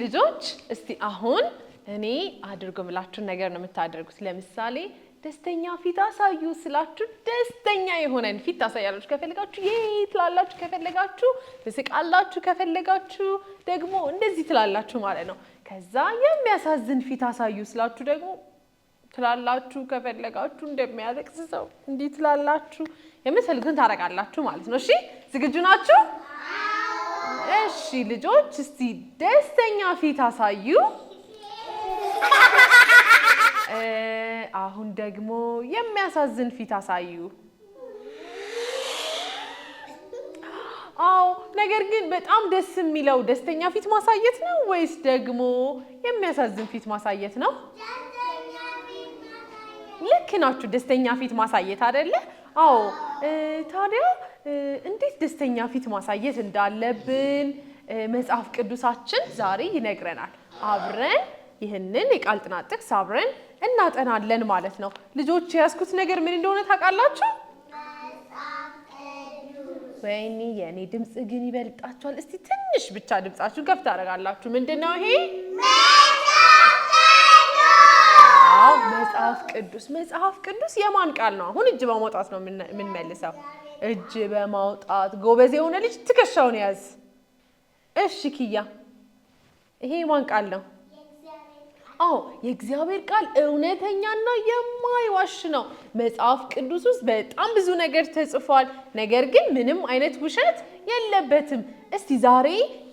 ልጆች እስቲ አሁን እኔ አድርጎምላችሁ ነገር ነው የምታደርጉት ለምሳሌ ደስተኛ ፊት አሳዩ ስላችሁ ደስተኛ የሆነን ፊት ታሳያላችሁ ከፈለጋችሁ ትላላችሁ ከፈለጋችሁ ትስቃላችሁ ከፈለጋችሁ ደግሞ እንደዚህ ትላላችሁ ማለት ነው ከዛ የሚያሳዝን ፊት አሳዩ ስላችሁ ደግሞ ትላላችሁ ከፈለጋችሁ እንደሚያለቅስ ሰው እንዲህ ትላላችሁ የምትፈልጉትን ታረጋላችሁ ማለት ነው እሺ ዝግጁ ናችሁ እሺ ልጆች እስቲ ደስተኛ ፊት አሳዩ አሁን ደግሞ የሚያሳዝን ፊት አሳዩ አው ነገር ግን በጣም ደስ የሚለው ደስተኛ ፊት ማሳየት ነው ወይስ ደግሞ የሚያሳዝን ፊት ማሳየት ነው ልክ ናችሁ ደስተኛ ፊት ማሳየት አይደለ አው ታዲያ እንዴት ደስተኛ ፊት ማሳየት እንዳለብን መጽሐፍ ቅዱሳችን ዛሬ ይነግረናል አብረን ይሄንን የቃል ጥናት ጥቅስ አብረን እናጠናለን ማለት ነው ልጆች ያስኩት ነገር ምን እንደሆነ ታውቃላችሁ ወይኔ የኔ ድምጽ ግን ይበልጣችኋል እስቲ ትንሽ ብቻ ድምጻችሁን ከፍ ታደርጋላችሁ ምንድነው ይሄ መጽሐፍ ቅዱስ የማን ቃል ነው አሁን እጅ በማውጣት ነው ምን መልሰው እጅ በማውጣት ጎበዝ የሆነ ልጅ ትከሻውን ያዝ እሺ ኪያ ይሄ የማን ቃል ነው የእግዚአብሔር ቃል እውነተኛና የማይዋሽ ነው መጽሐፍ ቅዱስ ውስጥ በጣም ብዙ ነገር ተጽፏል ነገር ግን ምንም አይነት ውሸት የለበትም እስቲ ዛሬ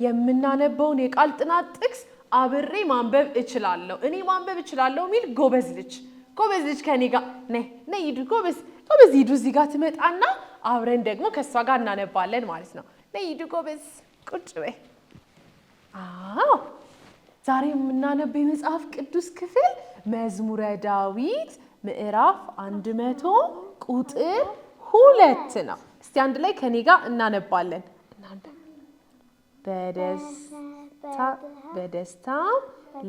የምናነበውን የቃል ጥናት ጥቅስ አብሬ ማንበብ እችላለሁ እኔ ማንበብ እችላለሁ ሚል ጎበዝ ልጅ ከኔ ጋር ነይ ሂዱ ጎበዝ ሂዱ እዚህ ጋር ትመጣና አብረን ደግሞ ከሷ ጋር እናነባለን ማለት ነው ነይ ሂዱ ጎበዝ ቁጭ በይ ዛሬ የምናነበው የመጽሐፍ ቅዱስ ክፍል መዝሙረ ዳዊት ምዕራፍ 100 ቁጥር 2 ነው እስቲ አንድ ላይ ከኔ ጋር እናነባለን በደስታ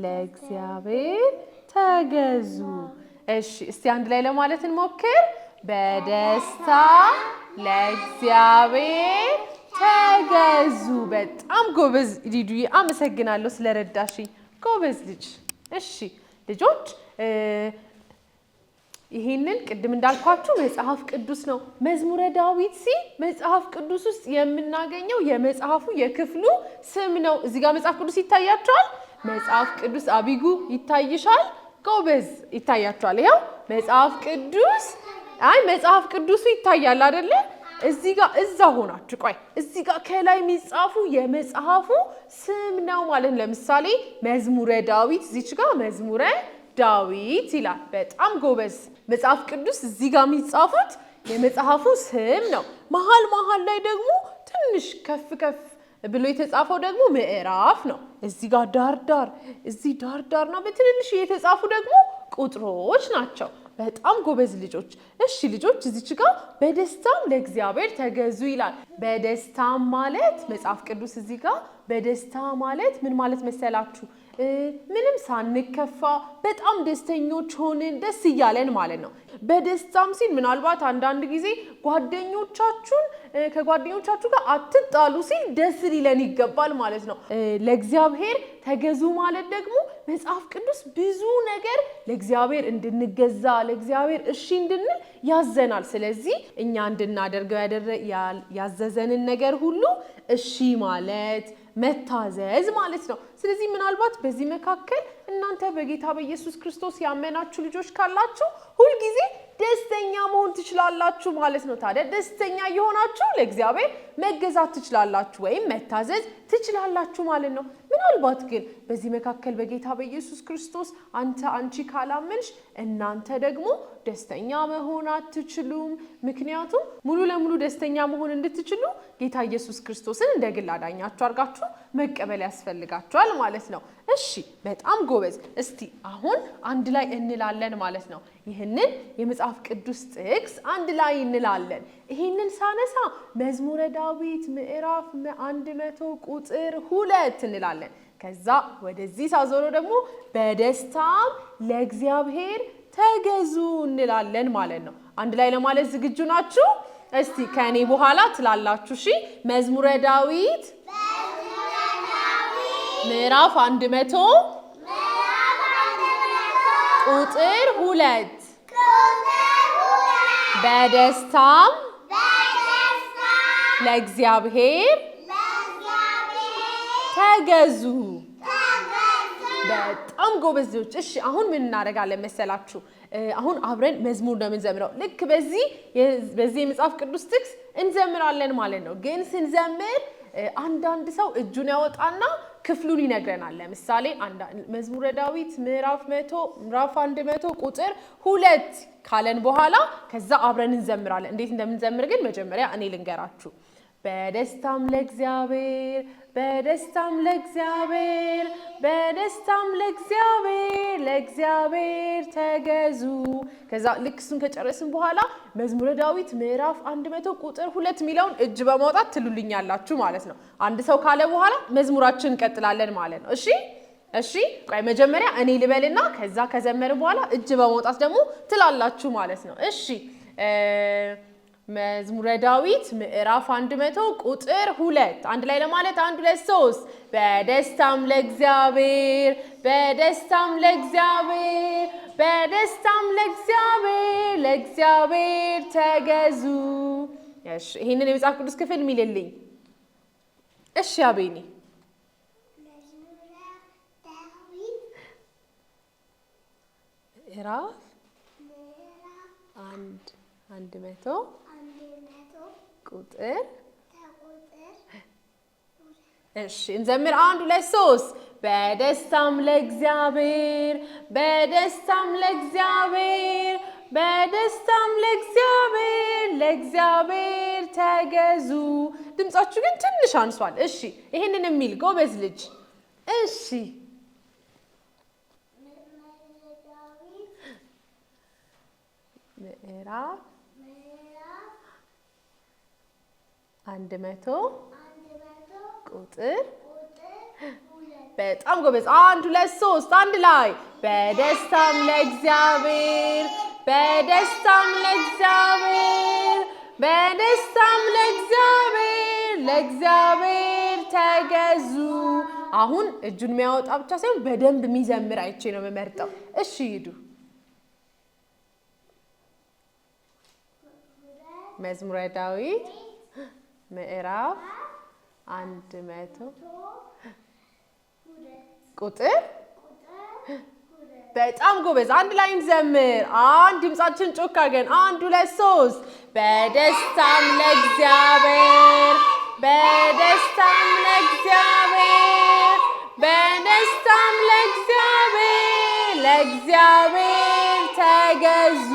ለእግዚአብሔር ተገዙ እሺ እስቲ አንድ ላይ ለማለት እንሞክር በደስታ ለእግዚአብሔር ተገዙ በጣም ጎበዝ ዲዱዬ አመሰግናለሁ ስለረዳሽ ጎበዝ ልጅ እሺ ልጆች ይሄንን ቅድም እንዳልኳችሁ መጽሐፍ ቅዱስ ነው መዝሙረ ዳዊት መጽሐፍ ቅዱስ ውስጥ የምናገኘው የመጽሐፉ የክፍሉ ስም ነው እዚህ ጋር መጽሐፍ ቅዱስ ይታያችኋል መጽሐፍ ቅዱስ አቢጉ ይታይሻል ጎበዝ ይታያችኋል ይሄው መጽሐፍ ቅዱሱ ይታያል አይደለ እዚህ ጋር እዛ ሆናችሁ ቆይ እዚህ ጋር ከላይ የሚጻፉ የመጽሐፉ ስም ነው ማለት ለምሳሌ መዝሙረ ዳዊት እዚች ጋር መዝሙረ ዳዊት ይላል በጣም ጎበዝ መጽሐፍ ቅዱስ እዚህ ጋር የሚጻፉት የመጽሐፉ ስም ነው መሃል ላይ ደግሞ ትንሽ ከፍ ብሎ የተጻፈው ደግሞ ምዕራፍ ነው እዚህ ጋር ዳርዳርና በትንንሽ የተጻፉ ደግሞ ቁጥሮች ናቸው በጣም ጎበዝ ልጆች እሺ ልጆች እዚች ጋር በደስታም ለእግዚአብሔር ተገዙ ይላል በደስታም ማለት መጽሐፍ ቅዱስ እዚህ ጋር በደስታ ማለት ምን ማለት መሰላችሁ ምንም ሳንከፋ በጣም ደስተኞች ሆነን ደስ ይያለን ማለት ነው በደስታም ሲል ምናልባት አንዳንድ ጊዜ ከጓደኞቻችሁ ጋር አትጣሉ ሲል ደስ ሊለን ይገባል ማለት ነው ለእግዚአብሔር ተገዙ ማለት ደግሞ መጽሐፍ ቅዱስ ብዙ ነገር ለእግዚአብሔር እንድንገዛ ለእግዚአብሔር እሺ እንድንል ያዘናል ስለዚህ እኛ እንድናደርገው ያዘዘንን ነገር ሁሉ እሺ ማለት መታዘዝ ማለት ነው ስለዚህ ምናልባት በዚህ መካከል እናንተ በጌታ በኢየሱስ ክርስቶስ ያመናችሁ ልጆች ካላችሁ ሁሉ ጊዜ ደስተኛ መሆን ትችላላችሁ ማለት ነው ታዲያ ደስተኛ የሆናችሁ ለእግዚአብሔር መገዛት ትችላላችሁ ወይም መታዘዝ ትችላላችሁ ማለት ነው ምናልባት ግን በዚህ መካከል በጌታ በኢየሱስ ክርስቶስ አንቺ ካላመንሽ እናንተ ደግሞ ደስተኛ መሆን አትችሉም ምክንያቱም ሙሉ ለሙሉ ደስተኛ መሆን እንድትችሉ ጌታ ኢየሱስ ክርስቶስን እንደ ግል አዳኛችሁ አድርጋችሁ መቀበል ያስፈልጋችኋል ማለት ነው እሺ በጣም ጎበዝ እስቲ አሁን አንድ ላይ እንላለን ማለት ነው ይሄንን የመጽሐፍ ቅዱስ ጥቅስ አንድ ላይ እንላለን ይሄንን ሳነሳ መዝሙረ ዳዊት ምዕራፍ 100 ቁጥር 2 እንላለን ከዛ ወደዚህ ሳዞሮ ደግሞ በደስታም ለእግዚአብሔር ተገዙ እንላለን ማለት ነው አንድ ላይ ለማለት ዝግጁ ናችሁ እስቲ ከኔ በኋላ ትላላችሁ እሺ መዝሙረ ዳዊት ምዕራፍ 100 ቁጥር 2 በደስታም ለእግዚአብሔር ተገዙ። በጣም ጎበዝ ልጆች። እሺ አሁን ምን እናደርጋለን መሰላችሁ? አሁን አብረን መዝሙር ነው የምንዘምረው። ልክ በዚህ የመጽሐፍ ቅዱስ ጥቅስ እንዘምራለን ማለት ነው። ግን ስንዘምር አንዳንድ ሰው እጁን ያወጣና ክፍሉን ይነግረናል። ለምሳሌ መዝሙረ ዳዊት ምዕራፍ 100 ቁጥር 2 ካለን በኋላ ከዛ አብረን እንዘምራለን። እንዴት እንደምንዘምር ግን መጀመሪያ እኔ ልንገራችሁ። በደስታም ለእግዚአብሔር በደስታም ለእግዚአብሔር በደስታም ለእግዚአብሔር ተገዙ። ከዛ ልክ እሱን ከጨረስን በኋላ መዝሙረ ዳዊት ምዕራፍ 100 ቁጥር 2 ሚለውን እጅ በማውጣት ትሉልኛላችሁ ማለት ነው። አንድ ሰው ካለ በኋላ መዝሙራችን እንቀጥላለን ማለት ነው። እሺ ቆይ መጀመሪያ እኔ ልበልና ከዛ ከዘመር በኋላ እጅ በማውጣት ደግሞ ትላላችሁ ማለት ነው። እሺ መዝሙረ ዳዊት ምዕራፍ 100 ቁጥር 2 አንድ ላይ ለማለት 1 2 3 በደስታም ለእግዚአብሔር ለእግዚአብሔር ተገዙ። እሺ ይሄንን የመጽሐፍ ቅዱስ ክፍል ሚልልኝ። እሺ አቤኒ ምዕራፍ 100 ቁጥር እሺ እንዘምር 1 2 3 በደስታም ለእግዚአብሔር ለእግዚአብሔር ተገዙ። ድምጻችሁ ግን ትንሽ አንሷል። እሺ ይሄንን የሚል ጎበዝ ልጅ። እሺ ምዕራፍ 100 ቁጥር በጣም ጎበዝ። 1 2 3 አንድ ላይ በደስታም ለእግዚአብሔር ለእግዚአብሔር ተገዙ። አሁን እጁን የሚያወጣ ብቻ ሳይሆን በደንብ የሚዘምር አይቼ ነው የምመርጠው። እሺ ሂዱ። መዝሙረ ዳዊት ምዕራፍ 100 ቁጥር በጣም ጎበዝ። አንድ ላይ እንዘምር። አንድ ድምጻችን ጮክ አድርገን 1 2 3 በደስታም ለእግዚአብሔር ለእግዚአብሔር ተገዙ።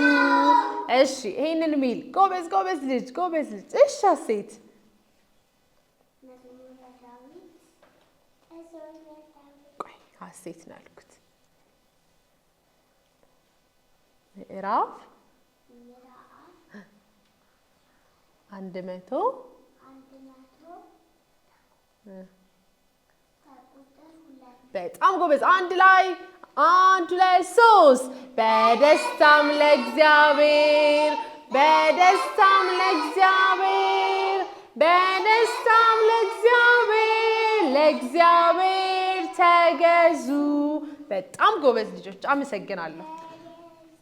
እሺ ይሄንን ሚል ጎበዝ ልጅ። እሺ ሴት ሴት ነው ያልኩት። ምዕራፍ 100 በጣም ጎበዝ። አንድ ላይ 1 2 3 በደስታም ለእግዚአብሔር ለእግዚአብሔር ተገዙ። በጣም ጎበዝ ልጆች፣ አመሰግናለሁ።